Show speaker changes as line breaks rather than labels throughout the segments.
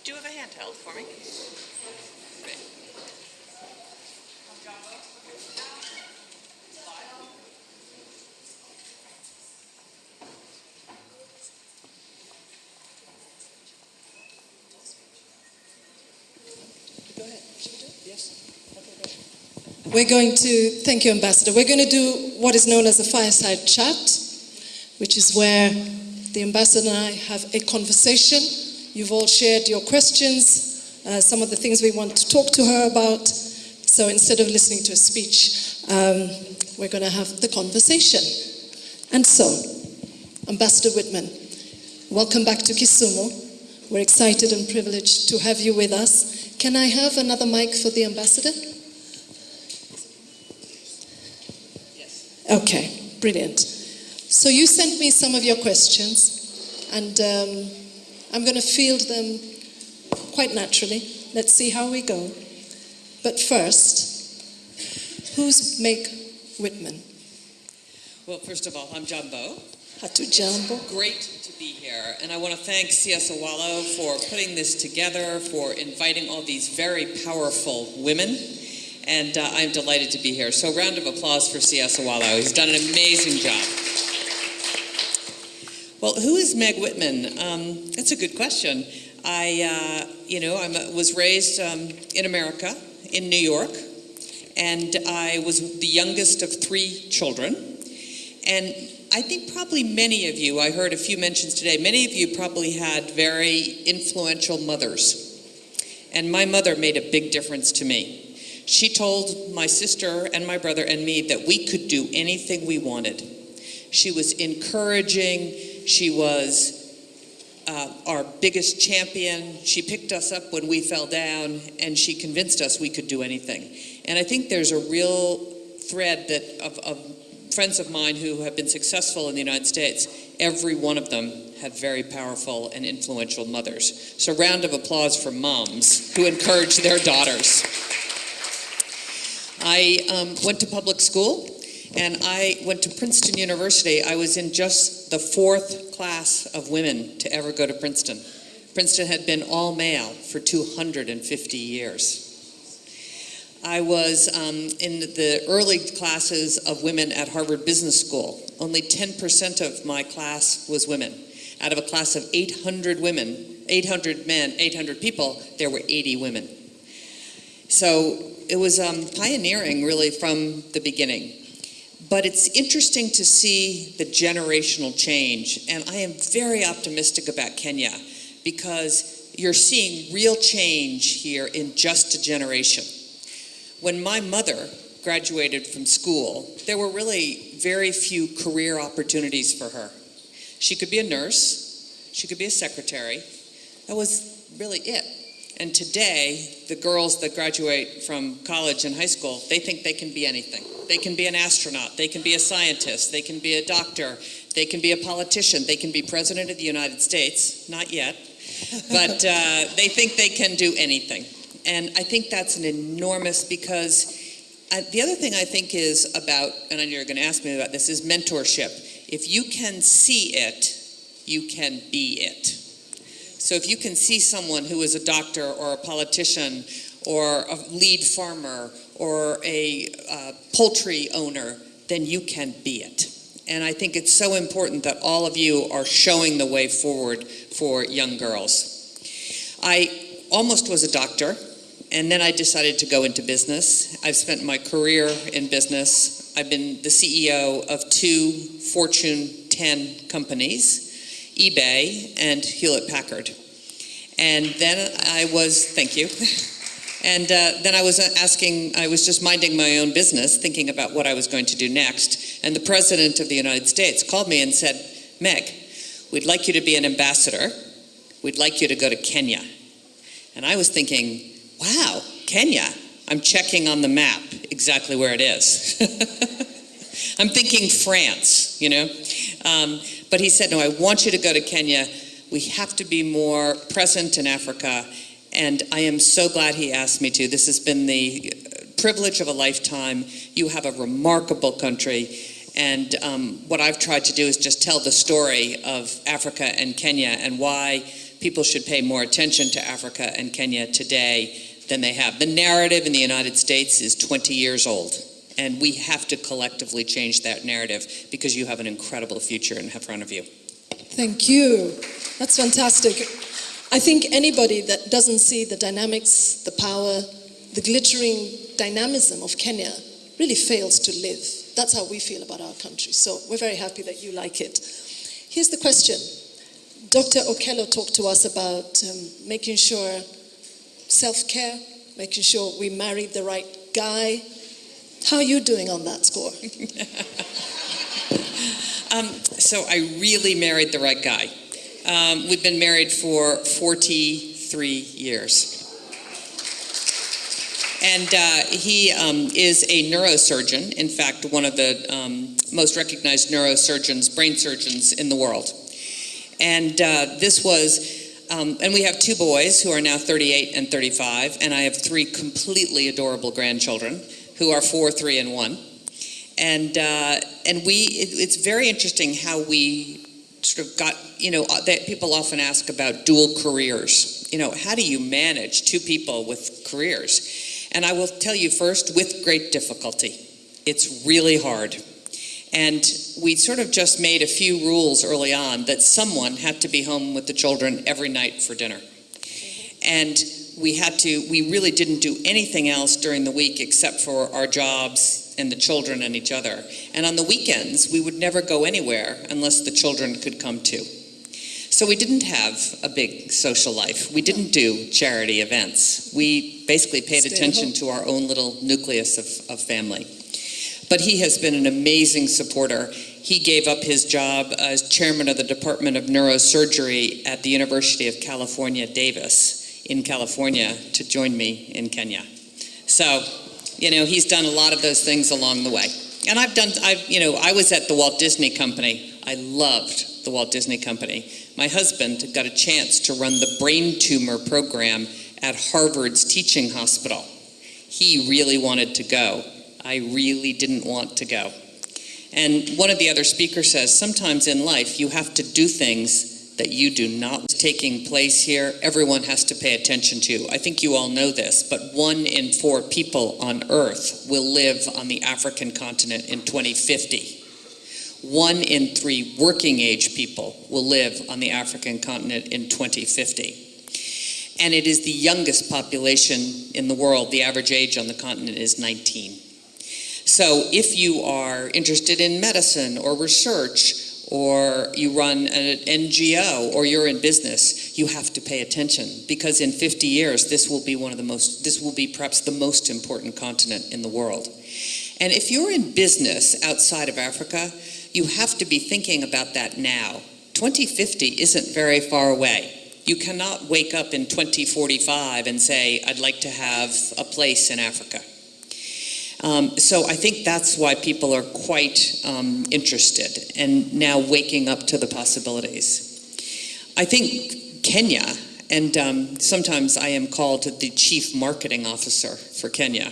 Do you have a handheld for me? Great.
Go ahead. Should we do it? Yes. We're going to, thank you, Ambassador. We're going to do what is known as a fireside chat, which is where the Ambassador and I have a conversation. You've all shared your questions, some of the things we want to talk to her about. So instead of listening to a speech, we're going to have the conversation. And so, Ambassador Whiteman, welcome back to Kisumu. We're excited and privileged to have you with us. Can I have another mic for the Ambassador? Yes. Okay, brilliant. So you sent me some of your questions, and I'm going to field them quite naturally. Let's see how we go. But first, who's Meg Whiteman?
Well, first of all, I'm Jambo.
Hatu Jambo.
Great to be here, and I want to thank Siasawalo for putting this together, for inviting all these very powerful women, and I'm delighted to be here. So round of applause for Siasawalo. He's done an amazing job. Well, who is Meg Whiteman? That's a good question. I was raised in America, in New York, and I was the youngest of 3 children. And I think probably many of you, I heard a few mentions today, many of you probably had very influential mothers. And my mother made a big difference to me. She told my sister and my brother and me that we could do anything we wanted. She was encouraging. She was our biggest champion. She picked us up when we fell down, and she convinced us we could do anything. And I think there's a real thread that of friends of mine who have been successful in the United States. Every one of them had very powerful and influential mothers. So round of applause for moms who encourage their daughters. I went to public school, and I went to Princeton University. I was in just the 4th class of women to ever go to Princeton. Princeton had been all male for 250 years. I was in the early classes of women at Harvard Business School. Only 10% of my class was women. Out of a class of 800 women, 800 men, 800 people, there were 80 women. So it was pioneering really from the beginning. But it's interesting to see the generational change, and I am very optimistic about Kenya because you're seeing real change here in just a generation. When my mother graduated from school, there were really very few career opportunities for her. She could be a nurse, she could be a secretary. That was really it. And today, the girls that graduate from college and high school, they think they can be anything. They can be an astronaut, they can be a scientist, they can be a doctor, they can be a politician, they can be president of the United States, not yet, but they think they can do anything. And I think that's an enormous, because the other thing I think is about, and I know you're going to ask me about this, is mentorship. If you can see it, you can be it. So if you can see someone who is a doctor or a politician or a lead farmer or a poultry owner, then you can be it. And I think it's so important that all of you are showing the way forward for young girls. I almost was a doctor, and then I decided to go into business. I've spent my career in business. I've been the CEO of 2 Fortune 10 companies, eBay and Hewlett-Packard. And then I was, thank you. And then I was just minding my own business, thinking about what I was going to do next. And the President of the United States called me and said, Meg, we'd like you to be an ambassador. We'd like you to go to Kenya. And I was thinking, wow, Kenya. I'm checking on the map exactly where it is. I'm thinking France, you know. But he said, no, I want you to go to Kenya. We have to be more present in Africa. And I am so glad he asked me to. This has been the privilege of a lifetime. You have a remarkable country. And what I've tried to do is just tell the story of Africa and Kenya and why people should pay more attention to Africa and Kenya today than they have. The narrative in the United States is 20 years old, and we have to collectively change that narrative because you have an incredible future in front of you.
Thank you. That's fantastic. I think anybody that doesn't see the dynamics, the power, the glittering dynamism of Kenya really fails to live. That's how we feel about our country. So we're very happy that you like it. Here's the question. Dr. Okello talked to us about making sure self-care, making sure we marry the right guy. How are you doing on that score?
So I really married the right guy. We've been married for 43 years. And he is a neurosurgeon, in fact, one of the most recognized neurosurgeons, brain surgeons in the world. And this was, and we have two boys who are now 38 and 35, and I have three completely adorable grandchildren who are 4, 3, and 1. And it's very interesting how we sort of got, that people often ask about dual careers. How do you manage two people with careers? And I will tell you first, with great difficulty. It's really hard. And we sort of just made a few rules early on that someone had to be home with the children every night for dinner. And we really didn't do anything else during the week except for our jobs and the children and each other. And on the weekends, we would never go anywhere unless the children could come too. So we didn't have a big social life. We didn't do charity events. We basically paid attention to our own little nucleus of family. But he has been an amazing supporter. He gave up his job as chairman of the Department of Neurosurgery at the University of California, Davis, in California, to join me in Kenya. So, he's done a lot of those things along the way. And I was at the Walt Disney Company. I loved the Walt Disney Company. My husband got a chance to run the brain tumor program at Harvard's teaching hospital. He really wanted to go. I really didn't want to go. And one of the other speakers says, sometimes in life you have to do things that you do not taking place here. Everyone has to pay attention to. I think you all know this, but 1 in 4 people on Earth will live on the African continent in 2050. 1 in 3 working age people will live on the African continent in 2050. And it is the youngest population in the world. The average age on the continent is 19. So if you are interested in medicine or research, or you run an NGO, or you're in business, you have to pay attention, because in 50 years, this will be perhaps the most important continent in the world. And if you're in business outside of Africa, you have to be thinking about that now. 2050 isn't very far away. You cannot wake up in 2045 and say, I'd like to have a place in Africa. So I think that's why people are quite interested and now waking up to the possibilities. I think Kenya, and sometimes I am called the chief marketing officer for Kenya,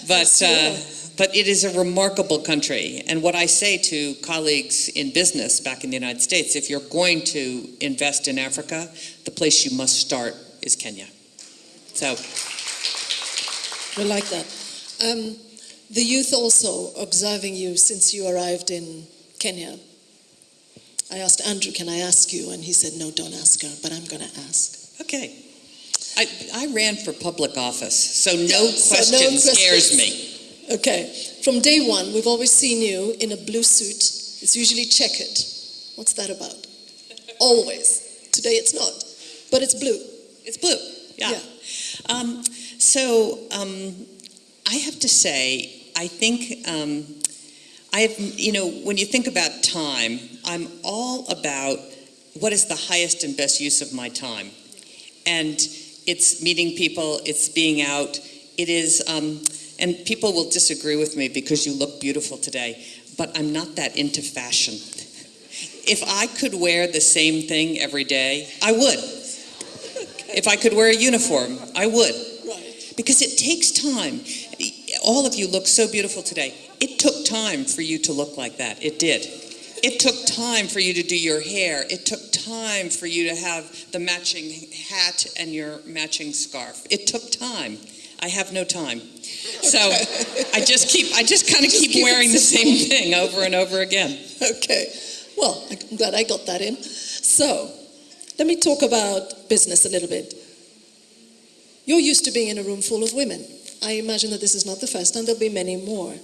but it is a remarkable country. And what I say to colleagues in business back in the United States, if you're going to invest in Africa, the place you must start is Kenya. So.
We like that. The youth also observing you since you arrived in Kenya. I asked Andrew, can I ask you? And he said, no, don't ask her, but I'm going to ask.
Okay. I ran for public office, so no question scares me.
Okay. From day one, we've always seen you in a blue suit. It's usually checkered. What's that about? Always. Today it's not, but it's blue.
It's blue, yeah. I have to say, I think when you think about time, I'm all about what is the highest and best use of my time. And it's meeting people, it's being out, it is, and people will disagree with me because you look beautiful today, but I'm not that into fashion. If I could wear the same thing every day, I would. If I could wear a uniform, I would. Because it takes time. All of you look so beautiful today. It took time for you to look like that. It did. It took time for you to do your hair. It took time for you to have the matching hat and your matching scarf. It took time. I have no time. So I just kind of keep wearing the same thing over and over again.
Okay. Well, I'm glad I got that in. So let me talk about business a little bit. You're used to being in a room full of women. I imagine that this is not the first, and there'll be many more.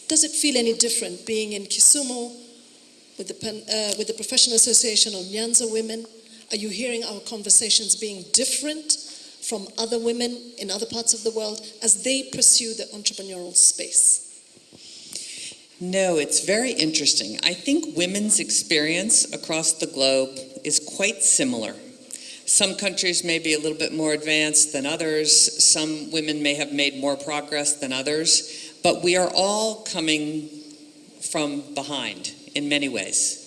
Does it feel any different being in Kisumu with the Professional Association of Nyanza Women? Are you hearing our conversations being different from other women in other parts of the world as they pursue the entrepreneurial space?
No, it's very interesting. I think women's experience across the globe is quite similar. Some countries may be a little bit more advanced than others. Some women may have made more progress than others. But we are all coming from behind in many ways.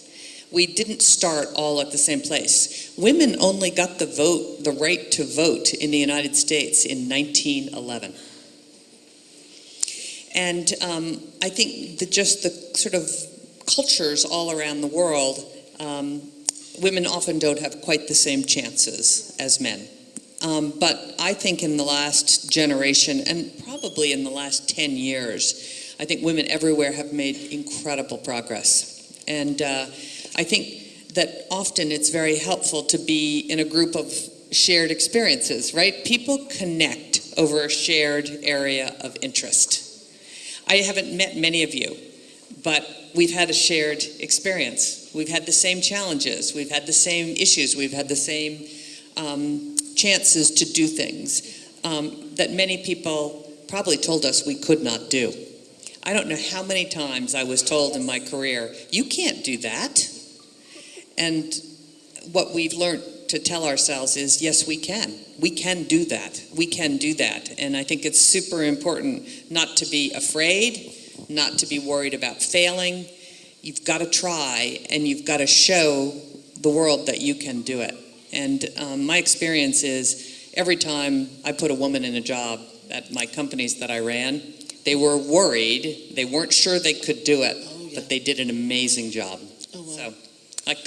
We didn't start all at the same place. Women only got the right to vote in the United States in 1911. And I think that just the sort of cultures all around the world, women often don't have quite the same chances as men. But I think in the last generation, and probably in the last 10 years, I think women everywhere have made incredible progress. And I think that often it's very helpful to be in a group of shared experiences, right? People connect over a shared area of interest. I haven't met many of you, but we've had a shared experience. We've had the same challenges. We've had the same issues. We've had the same chances to do things that many people probably told us we could not do. I don't know how many times I was told in my career, you can't do that. And what we've learned to tell ourselves is, yes, we can. We can do that. We can do that. And I think it's super important not to be afraid, not to be worried about failing. You've got to try, and you've got to show the world that you can do it. And my experience is every time I put a woman in a job at my companies that I ran, they were worried. They weren't sure they could do it, but they did an amazing job.
Oh, wow.
So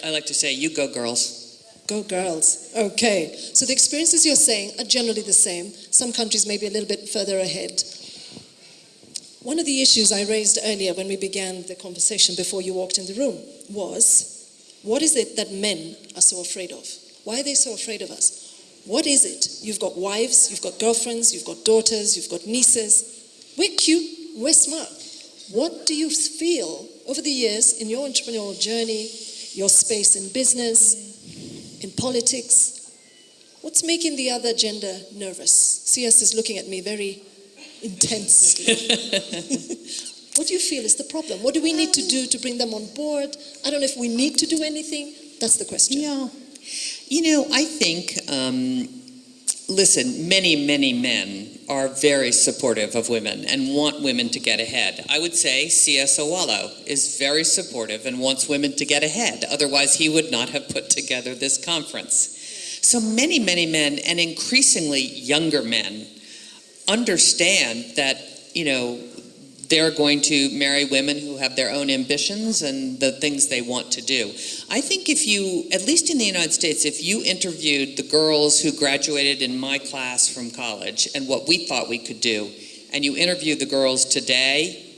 I like to say, you go, girls.
Go girls. Okay. So the experiences you're saying are generally the same. Some countries may be a little bit further ahead. One of the issues I raised earlier when we began the conversation before you walked in the room was, what is it that men are so afraid of? Why are they so afraid of us? What is it? You've got wives, you've got girlfriends, you've got daughters, you've got nieces. We're cute, we're smart. What do you feel over the years in your entrepreneurial journey, your space in business, in politics? What's making the other gender nervous? CS is looking at me very intensely. What do you feel is the problem? What do we need to do to bring them on board? I don't know if we need to do anything. That's the question.
Yeah. You know, I think, listen, many, many men are very supportive of women and want women to get ahead. I would say C.S. Owalo is very supportive and wants women to get ahead. Otherwise, he would not have put together this conference. So many, many men, and increasingly younger men, understand that, you know, they're going to marry women who have their own ambitions and the things they want to do. I think if you, at least in the United States, if you interviewed the girls who graduated in my class from college and what we thought we could do, and you interview the girls today,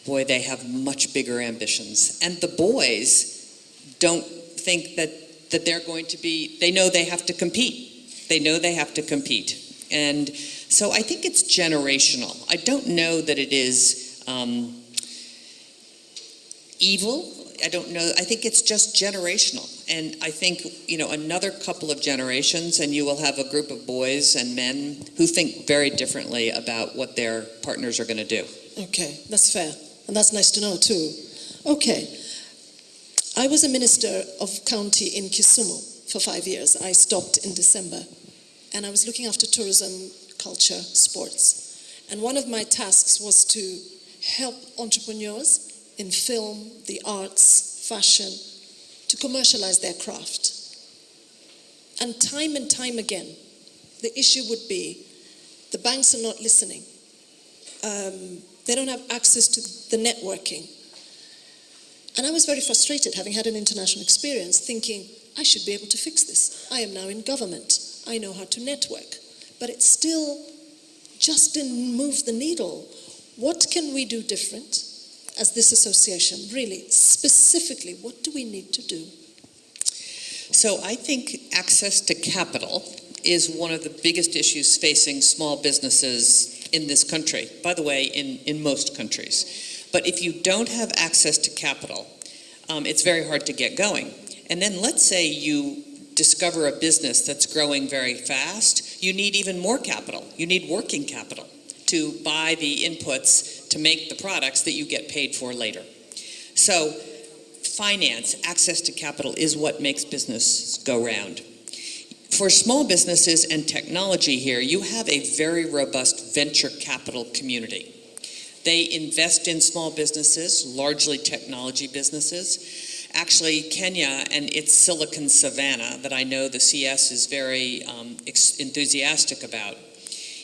boy, they have much bigger ambitions. And the boys don't think that they're going to be, they know they have to compete. They know they have to compete. And so I think it's generational. I don't know that it is evil. I don't know. I think it's just generational. And I think, you know, another couple of generations and you will have a group of boys and men who think very differently about what their partners are going to do.
Okay, that's fair. And that's nice to know too. Okay. I was a minister of county in Kisumu for 5 years. I stopped in December. And I was looking after tourism, culture, sports. And one of my tasks was to help entrepreneurs in film, the arts, fashion, to commercialize their craft. And time again, the issue would be the banks are not listening. They don't have access to the networking. And I was very frustrated, having had an international experience, thinking, I should be able to fix this. I am now in government. I know how to network. But it still just didn't move the needle. What can we do different as this association? Really, specifically, what do we need to do?
So I think access to capital is one of the biggest issues facing small businesses in this country. By the way, in most countries. But if you don't have access to capital, it's very hard to get going. And then let's say you discover a business that's growing very fast, you need even more capital. You need working capital to buy the inputs to make the products that you get paid for later. So finance, access to capital is what makes business go round. For small businesses and technology here, you have a very robust venture capital community. They invest in small businesses, largely technology businesses. Actually, Kenya and its Silicon Savannah, that I know the CS is very enthusiastic about,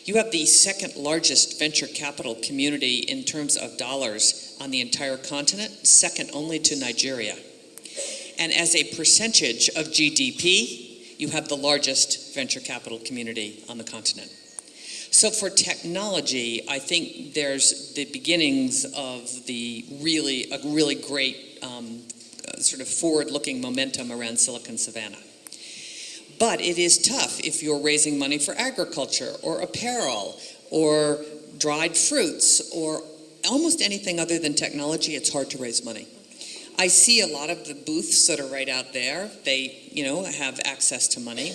you have the second largest venture capital community in terms of dollars on the entire continent, second only to Nigeria. And as a percentage of GDP, you have the largest venture capital community on the continent. So for technology, I think there's the beginnings of a really great sort of forward-looking momentum around Silicon Savannah. But it is tough if you're raising money for agriculture or apparel or dried fruits or almost anything other than technology. It's hard to raise money. I see a lot of the booths that are right out there. They, have access to money.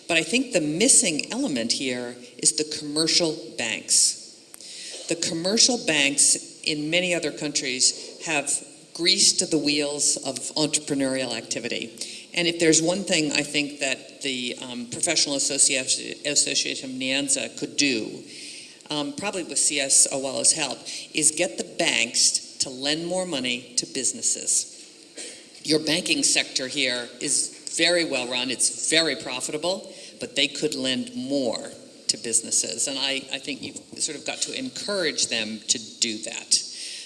But I think the missing element here is the commercial banks. The commercial banks in many other countries have greased the wheels of entrepreneurial activity. And if there's one thing I think that the Professional Association of Nyanza could do, probably with CS Owala's help, is get the banks to lend more money to businesses. Your banking sector here is very well run, it's very profitable, but they could lend more to businesses. And I think you've sort of got to encourage them to do that.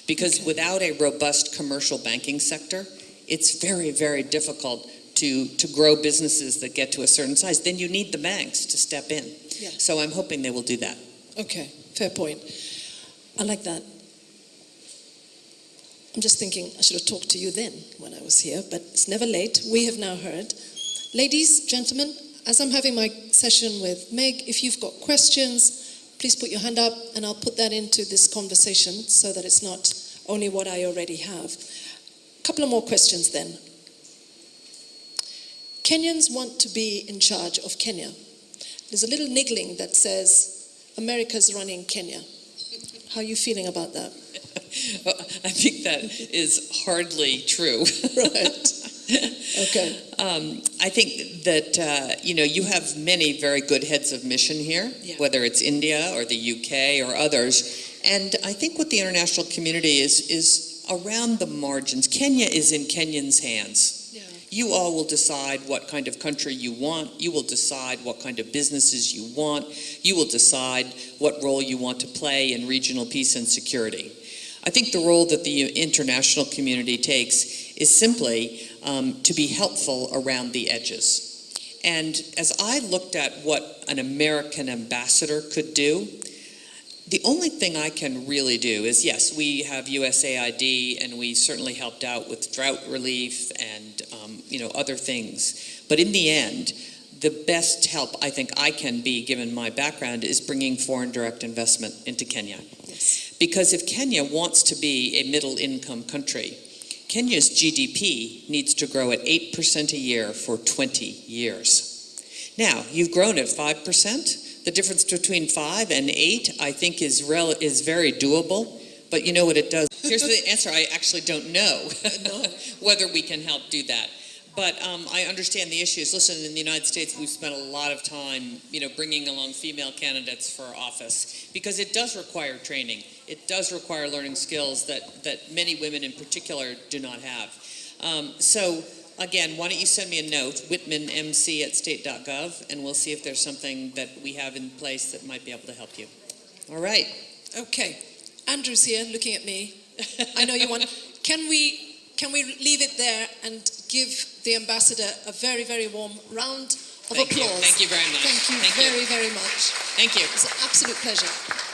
Because without a robust commercial banking sector, it's very, very difficult to grow businesses that get to a certain size. Then you need the banks to step in.
Yeah.
So I'm hoping they will do that.
Okay, fair point. I like that. I'm just thinking I should have talked to you then when I was here, but it's never late. We have now heard. Ladies, gentlemen, as I'm having my session with Meg, if you've got questions, please put your hand up and I'll put that into this conversation so that it's not only what I already have. A couple of more questions then. Kenyans want to be in charge of Kenya. There's a little niggling that says America's running Kenya. How are you feeling about that?
Well, I think that is hardly true.
Right. Okay.
I think that, you have many very good heads of mission here, whether it's India or the UK or others. And I think what the international community is around the margins. Kenya is in Kenyans' hands. Yeah. You all will decide what kind of country you want. You will decide what kind of businesses you want. You will decide what role you want to play in regional peace and security. I think the role that the international community takes is simply to be helpful around the edges. And as I looked at what an American ambassador could do, the only thing I can really do is, yes, we have USAID and we certainly helped out with drought relief and other things. But in the end, the best help I think I can be, given my background, is bringing foreign direct investment into Kenya.
Yes.
Because if Kenya wants to be a middle-income country, Kenya's GDP needs to grow at 8% a year for 20 years. Now, you've grown at 5%. The difference between 5 and 8, I think, is very doable. But you know what it does? Here's the answer. I actually don't know whether we can help do that. But I understand the issues. Listen, in the United States, we've spent a lot of time, bringing along female candidates for office because it does require training. It does require learning skills that many women in particular do not have. So, again, why don't you send me a note, whitmanmc@state.gov, and we'll see if there's something that we have in place that might be able to help you. All right.
Okay. Andrew's here looking at me. I know you want... Can we can we leave it there and give the ambassador a very, very warm round of
Thank you.
applause?
Thank you very much.
Thank you very, very much.
Thank you.
It's an absolute pleasure.